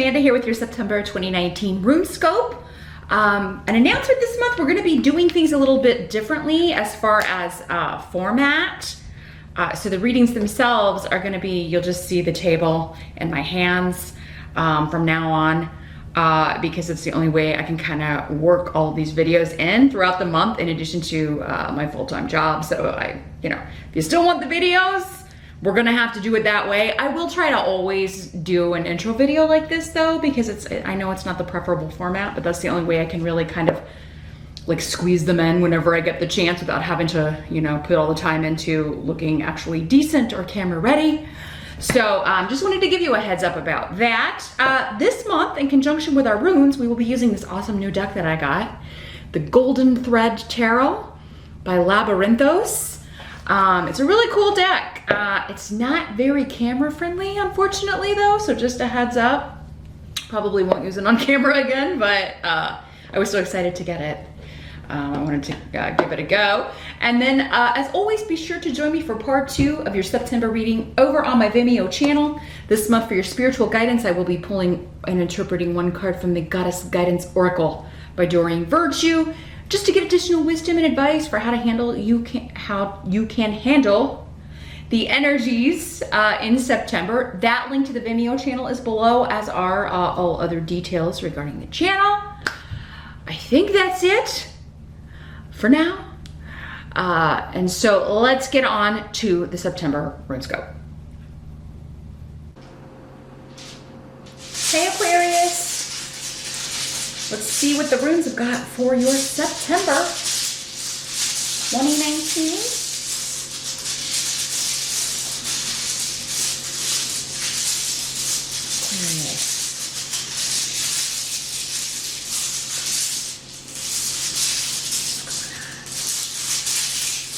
Amanda here with your September 2019 RuneScope. An announcement this month, we're going to be doing things a little bit differently as far as format. So the readings themselves are going to be, you'll just see the table and my hands from now on, because it's the only way I can kind of work all of these videos in throughout the month in addition to my full-time job. So if you still want the videos, we're gonna have to do it that way. I will try to always do an intro video like this though, because I know it's not the preferable format, but that's the only way I can really kind of like squeeze them in whenever I get the chance without having to, put all the time into looking actually decent or camera ready. So just wanted to give you a heads up about that. This month, in conjunction with our runes, we will be using this awesome new deck that I got, the Golden Thread Tarot by Labyrinthos. It's a really cool deck. It's not very camera friendly, unfortunately though, so just a heads up. Probably won't use it on camera again, but I was so excited to get it. I wanted to give it a go. And then, as always, be sure to join me for part 2 of your September reading over on my Vimeo channel. This month for your spiritual guidance, I will be pulling and interpreting one card from the Goddess Guidance Oracle by Doreen Virtue, just to get additional wisdom and advice for how you can handle the energies in September. That link to the Vimeo channel is below, as are all other details regarding the channel. I think that's it for now. And so let's get on to the September RuneScope. Hey Aquarius! Let's see what the runes have got for your September 2019. Aquarius.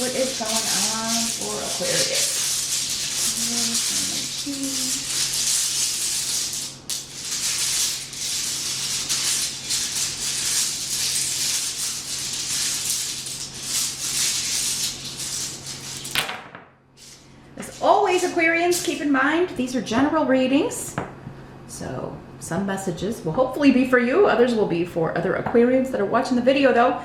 What is going on for Aquarius? 2019. Always, Aquarians, keep in mind, these are general readings. So some messages will hopefully be for you. Others will be for other Aquarians that are watching the video though.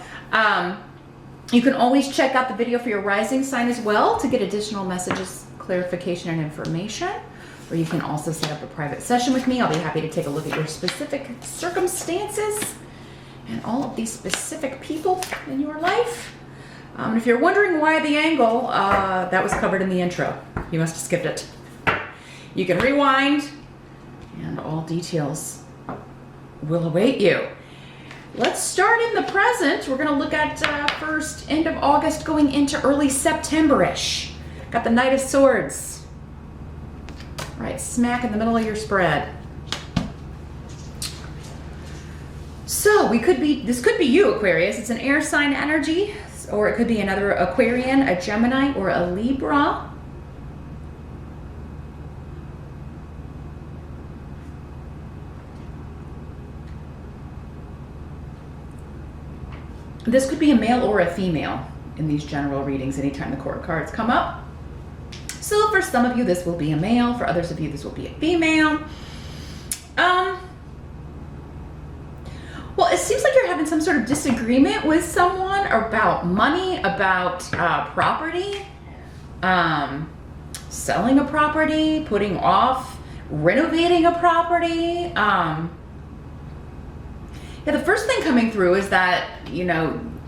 You can always check out the video for your rising sign as well to get additional messages, clarification, and information. Or you can also set up a private session with me. I'll be happy to take a look at your specific circumstances and all of these specific people in your life. If you're wondering why the angle, that was covered in the intro. You must have skipped it. You can rewind, and all details will await you. Let's start in the present. We're going to look at first end of August going into early September-ish. Got the Knight of Swords right smack in the middle of your spread. So this could be you, Aquarius. It's an air sign energy, or it could be another Aquarian, a Gemini, or a Libra. This could be a male or a female in these general readings anytime the court cards come up. So for some of you, this will be a male. For others of you, this will be a female. Well, it seems like you're having some sort of disagreement with someone about money, about property, selling a property, putting off, renovating a property. Yeah, the first thing coming through is that,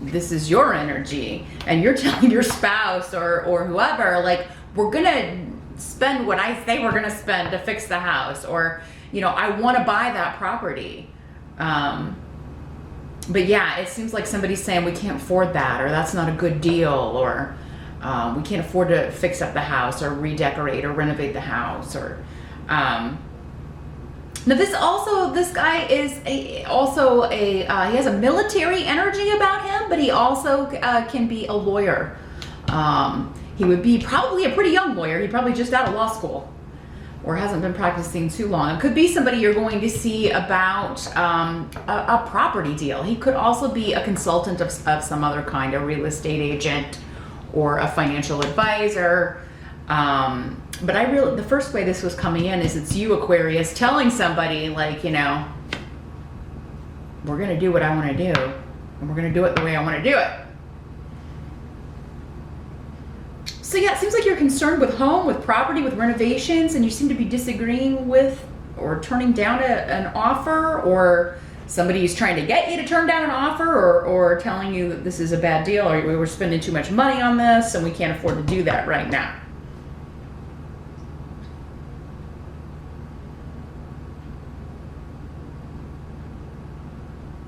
this is your energy and you're telling your spouse or whoever, like, we're gonna spend what I say we're gonna spend to fix the house, or, I wanna buy that property. But yeah, it seems like somebody's saying we can't afford that, or that's not a good deal, or we can't afford to fix up the house or redecorate or renovate the house, or now this guy is he has a military energy about him, but he also can be a lawyer. He would be probably a pretty young lawyer. He's probably just out of law school or hasn't been practicing too long. It could be somebody you're going to see about a property deal. He could also be a consultant of some other kind, a real estate agent or a financial advisor. But the first way this was coming in is it's you, Aquarius, telling somebody like, you know, we're going to do what I want to do, and we're going to do it the way I want to do it. So yeah, it seems like you're concerned with home, with property, with renovations, and you seem to be disagreeing with or turning down an offer, or somebody is trying to get you to turn down an offer, or telling you that this is a bad deal, or we were spending too much money on this and we can't afford to do that right now.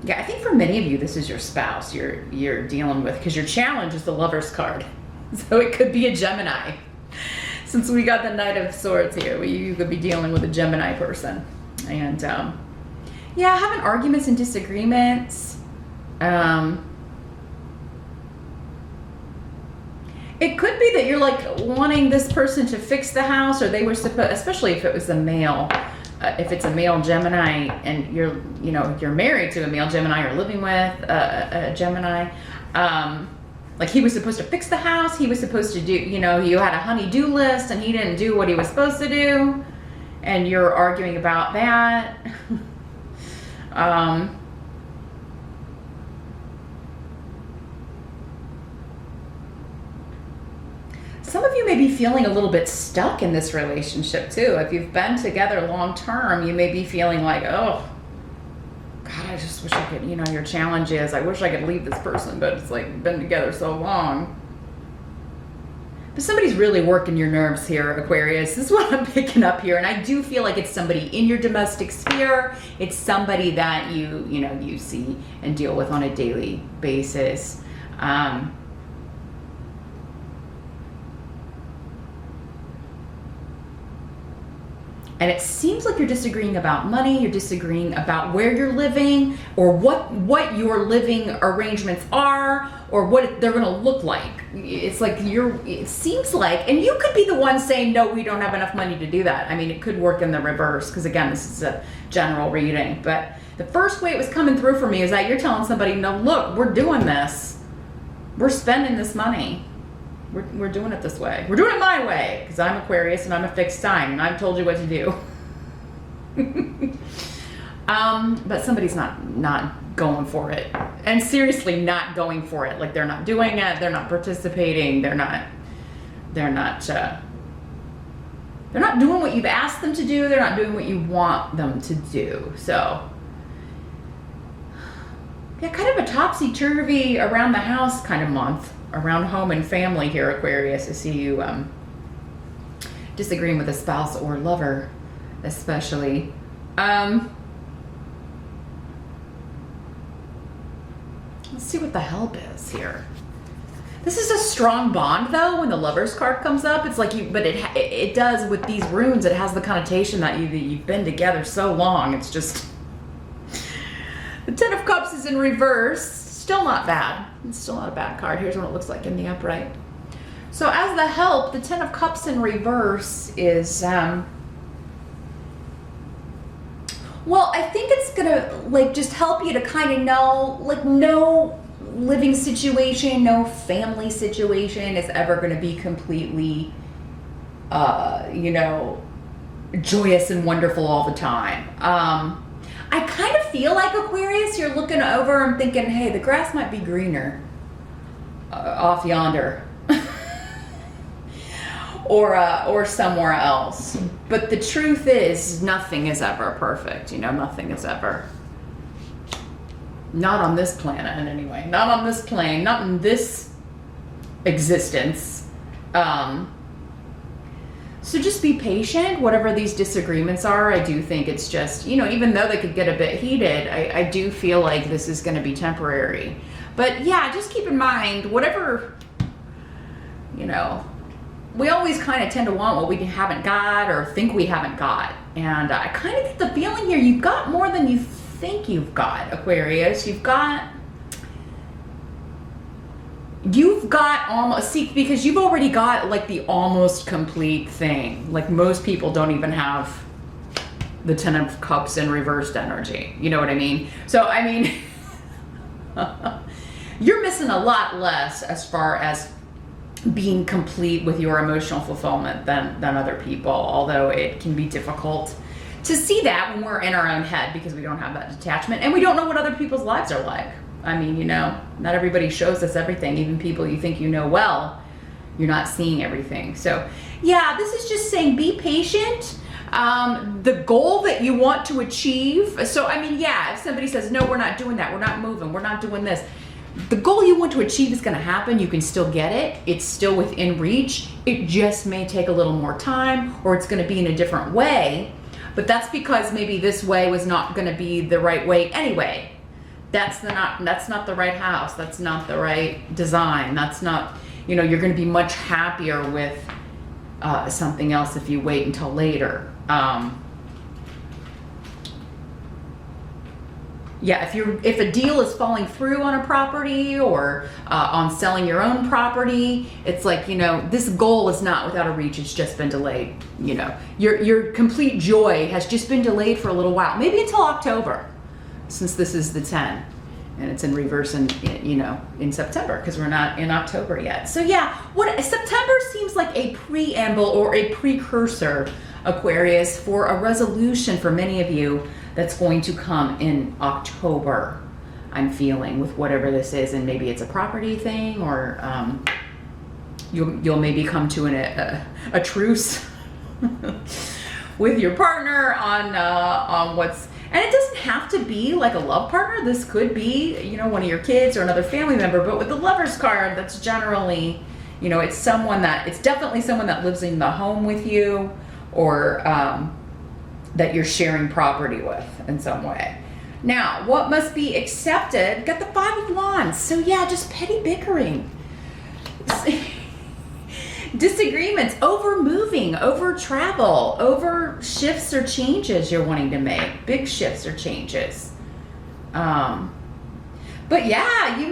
Yeah, I think for many of you, this is your spouse you're dealing with, because your challenge is the Lover's card. So it could be a Gemini. Since we got the Knight of Swords here, you could be dealing with a Gemini person. And yeah, having arguments and disagreements. It could be that you're like wanting this person to fix the house, or they were supposed, especially if it was a male. If it's a male Gemini and you're married to a male Gemini or living with a Gemini, like he was supposed to fix the house, he was supposed to do, you had a honey-do list and he didn't do what he was supposed to do, and you're arguing about that. Some of you may be feeling a little bit stuck in this relationship too. If you've been together long term, you may be feeling like, oh, God, I just wish I could, your challenge is, I wish I could leave this person, but it's like been together so long. But somebody's really working your nerves here, Aquarius. This is what I'm picking up here. And I do feel like it's somebody in your domestic sphere. It's somebody that you see and deal with on a daily basis. And it seems like you're disagreeing about money, you're disagreeing about where you're living, or what your living arrangements are, or what they're gonna look like. It's like it seems like, and you could be the one saying, no, we don't have enough money to do that. I mean, it could work in the reverse, because again, this is a general reading. But the first way it was coming through for me is that you're telling somebody, no, look, we're doing this. We're spending this money. We're doing it this way. We're doing it my way, because I'm Aquarius and I'm a fixed sign and I've told you what to do. But somebody's not going for it, and seriously not going for it. Like they're not doing it. They're not participating. They're not doing what you've asked them to do. They're not doing what you want them to do. So yeah, kind of a topsy-turvy around the house kind of month. Around home and family here, Aquarius. I see you disagreeing with a spouse or lover, especially. Let's see what the help is here. This is a strong bond, though. When the Lover's card comes up, it's like but it does with these runes. It has the connotation that you've been together so long. It's just the Ten of Cups is in reverse. Still not bad. It's still not a bad card. Here's what it looks like in the upright. So as the help, the Ten of Cups in reverse is, well, I think it's gonna just help you to kind of know, no living situation, no family situation is ever gonna be completely, joyous and wonderful all the time. I kind of feel like, Aquarius, you're looking over and thinking, hey, the grass might be greener off yonder or somewhere else. But the truth is, nothing is ever perfect. Nothing is ever. Not on this planet, anyway. Not on this plane. Not in this existence. So just be patient, whatever these disagreements are. I do think it's just, even though they could get a bit heated, I do feel like this is going to be temporary. But yeah, just keep in mind, whatever, we always kind of tend to want what we haven't got or think we haven't got. And I kind of get the feeling here, you've got more than you think you've got, Aquarius. You've got almost, because you've already got the almost complete thing. Most people don't even have the Ten of Cups in reversed energy. You know what I mean? So, I mean, you're missing a lot less as far as being complete with your emotional fulfillment than other people, although it can be difficult to see that when we're in our own head because we don't have that detachment and we don't know what other people's lives are like. I mean, you know, not everybody shows us everything. Even people you think you know well, you're not seeing everything. So yeah, this is just saying be patient. The goal that you want to achieve. So, I mean, yeah, if somebody says, no, we're not doing that, we're not moving, we're not doing this, the goal you want to achieve is going to happen. You can still get it. It's still within reach. It just may take a little more time, or it's going to be in a different way. But that's because maybe this way was not going to be the right way anyway. That's not the right house. That's not the right design. That's not, you know, you're going to be much happier with something else if you wait until later. Yeah, if a deal is falling through on a property or on selling your own property, it's like, you know, this goal is not without a reach. It's just been delayed. You know, your complete joy has just been delayed for a little while, maybe until October, since this is the 10 and it's in reverse in, you know, in September, because we're not in October yet. So yeah, September seems like a preamble or a precursor, Aquarius, for a resolution for many of you that's going to come in October, I'm feeling, with whatever this is. And maybe it's a property thing, or you'll maybe come to a truce with your partner on what's, and it doesn't have to be like a love partner. This could be, you know, one of your kids or another family member, but with the Lover's card, that's generally, you know, it's definitely someone that lives in the home with you, or that you're sharing property with in some way. Now, what must be accepted? Got the 5 of Wands. So yeah, just petty bickering. Disagreements, over moving, over travel, over shifts or changes you're wanting to make. Big shifts or changes. But yeah, you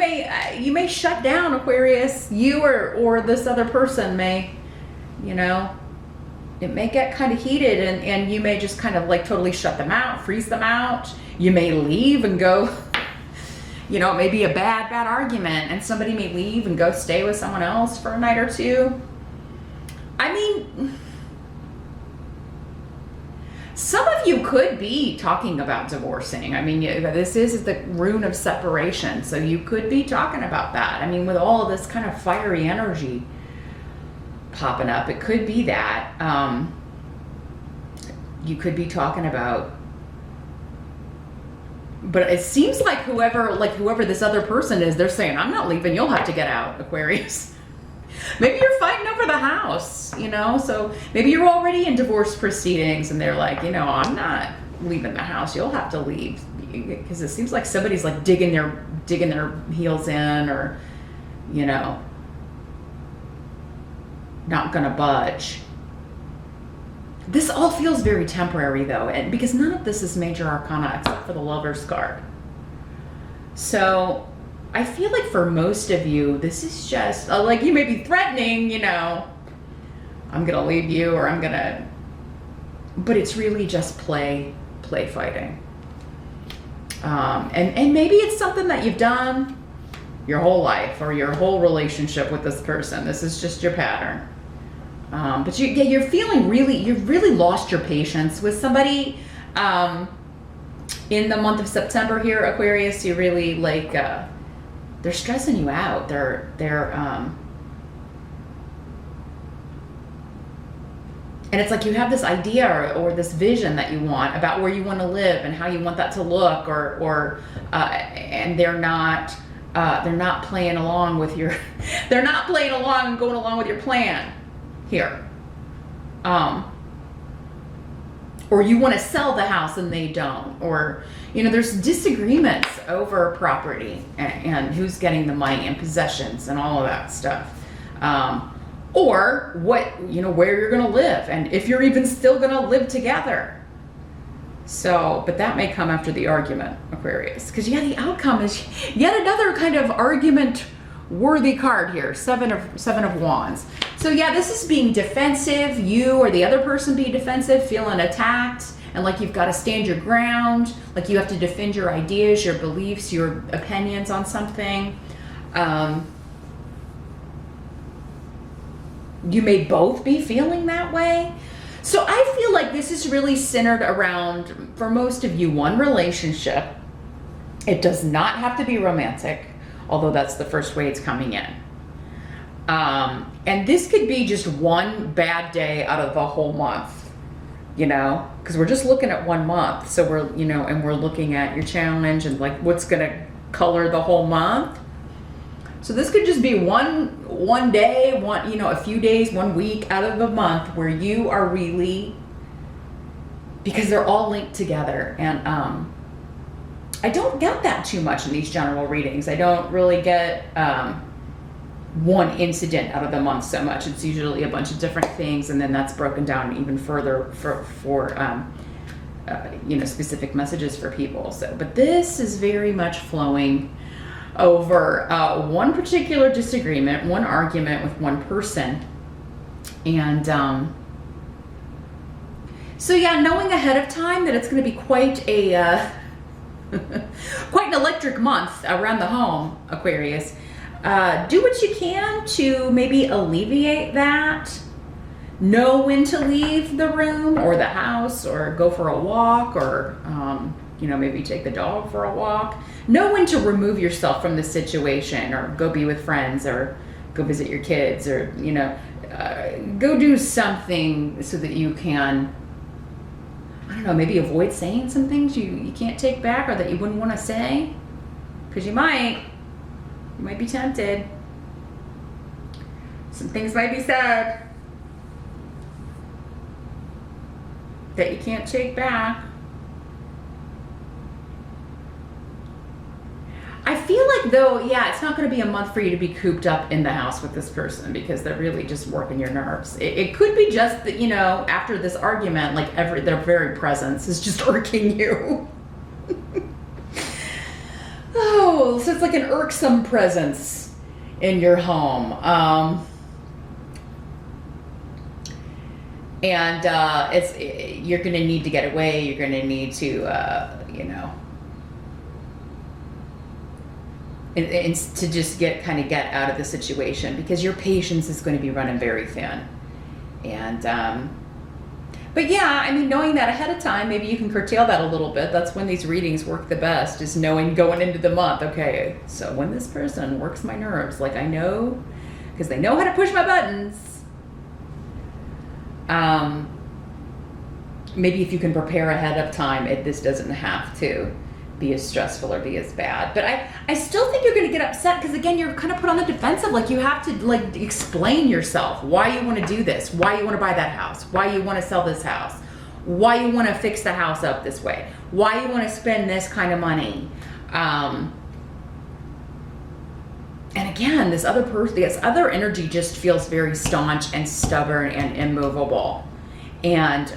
may shut down, Aquarius. You or this other person may, you know, it may get kind of heated, and you may just kind of like totally shut them out, freeze them out. You may leave and go, you know, it may be a bad argument, and somebody may leave and go stay with someone else for a night or two. I mean, some of you could be talking about divorcing. I mean, this is the rune of separation, so you could be talking about that. I mean, with all of this kind of fiery energy popping up, it could be that you could be talking about, but it seems like whoever this other person is, they're saying, I'm not leaving, you'll have to get out, Aquarius. Maybe you're fighting over the house, you know, so maybe you're already in divorce proceedings and they're like, you know, I'm not leaving the house, you'll have to leave, because it seems like somebody's like digging their heels in, or, you know, not gonna budge. This all feels very temporary though, and because none of this is major arcana except for the Lover's card. So I feel like for most of you, this is just like, you may be threatening, you know, I'm gonna leave you, or I'm gonna, but it's really just play fighting. And maybe it's something that you've done your whole life or your whole relationship with this person. This is just your pattern. But you're feeling you've really lost your patience with somebody. In the month of September here, Aquarius, you really like, they're stressing you out. They're and it's like you have this idea or this vision that you want about where you want to live and how you want that to look, and they're not playing along with your, they're not playing along and going along with your plan here. Or you want to sell the house and they don't, or, you know, there's disagreements over property and who's getting the money and possessions and all of that stuff. Or what, you know, where you're going to live and if you're even still going to live together. So, but that may come after the argument, Aquarius, because yeah, the outcome is yet another kind of argument worthy card here. Seven of Wands. So yeah, this is being defensive, you or the other person being defensive, feeling attacked, and like you've got to stand your ground, like you have to defend your ideas, your beliefs, your opinions on something. You may both be feeling that way. So I feel like this is really centered around, for most of you, one relationship. It does not have to be romantic, although that's the first way it's coming in. And this could be just one bad day out of a whole month, you know, because we're just looking at 1 month. So we're, you know, and we're looking at your challenge and like what's going to color the whole month. So this could just be one day, you know, a few days, 1 week out of a month where you are really, because they're all linked together. And I don't get that too much in these general readings. I don't really get one incident out of the month so much. It's usually a bunch of different things, and then that's broken down even further for you know, specific messages for people. So, but this is very much flowing over one particular disagreement, one argument with one person. And so yeah, knowing ahead of time that it's going to be quite a quite an electric month around the home, Aquarius. Do what you can to maybe alleviate that. Know when to leave the room or the house, or go for a walk, or you know, maybe take the dog for a walk. Know when to remove yourself from the situation, or go be with friends, or go visit your kids, or, you know, go do something so that you can, I don't know, maybe avoid saying some things you can't take back, or that you wouldn't want to say, because you might be tempted. Some things might be said that you can't take back. I feel like, though, yeah, it's not going to be a month for you to be cooped up in the house with this person, because they're really just working your nerves. It could be just that, you know, after this argument, like their very presence is just irking you. Oh, so it's like an irksome presence in your home. And you're going to need to get away. You're going to need to, you know, and to just get out of the situation, because your patience is going to be running very thin. And but yeah, I mean, knowing that ahead of time, maybe you can curtail that a little bit. That's when these readings work the best, is knowing going into the month, okay, so when this person works my nerves, like I know, because they know how to push my buttons. Maybe if you can prepare ahead of time, this doesn't have to be as stressful or be as bad. But I still think you're going to get upset, because again, you're kind of put on the defensive. Like, you have to like explain yourself, why you want to do this, why you want to buy that house, why you want to sell this house, why you want to fix the house up this way, why you want to spend this kind of money. And again, this other energy just feels very staunch and stubborn and immovable. And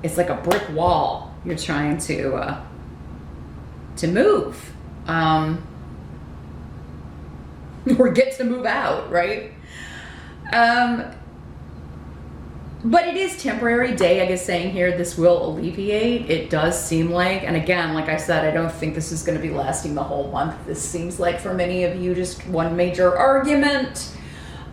it's like a brick wall you're trying to move, or get to move out, right? But it is temporary. Day, I guess, saying here, this will alleviate. It does seem like, and again, like I said, I don't think this is going to be lasting the whole month. This seems like, for many of you, just one major argument,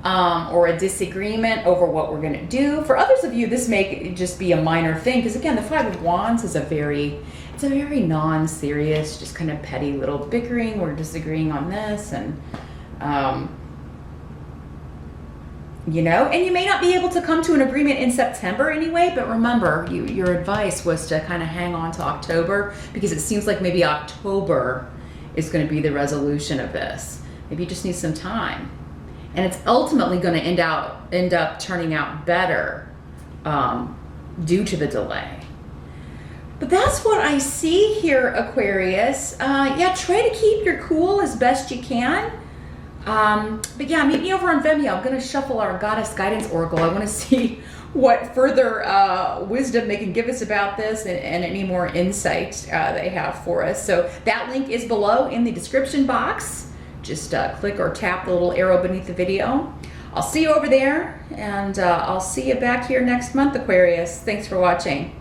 or a disagreement over what we're going to do. For others of you, this may just be a minor thing, because again, the Five of Wands is a very non-serious, just kind of petty little bickering. We're disagreeing on this, and you know, and you may not be able to come to an agreement in September anyway, but remember, your advice was to kind of hang on to October, because it seems like maybe October is going to be the resolution of this. Maybe you just need some time. And it's ultimately going to end up turning out better due to the delay. But that's what I see here, Aquarius. Yeah, try to keep your cool as best you can. But yeah, meet me over on Vimeo. I'm going to shuffle our Goddess Guidance Oracle. I want to see what further wisdom they can give us about this, and any more insight they have for us. So that link is below in the description box. Just click or tap the little arrow beneath the video. I'll see you over there, and I'll see you back here next month, Aquarius. Thanks for watching.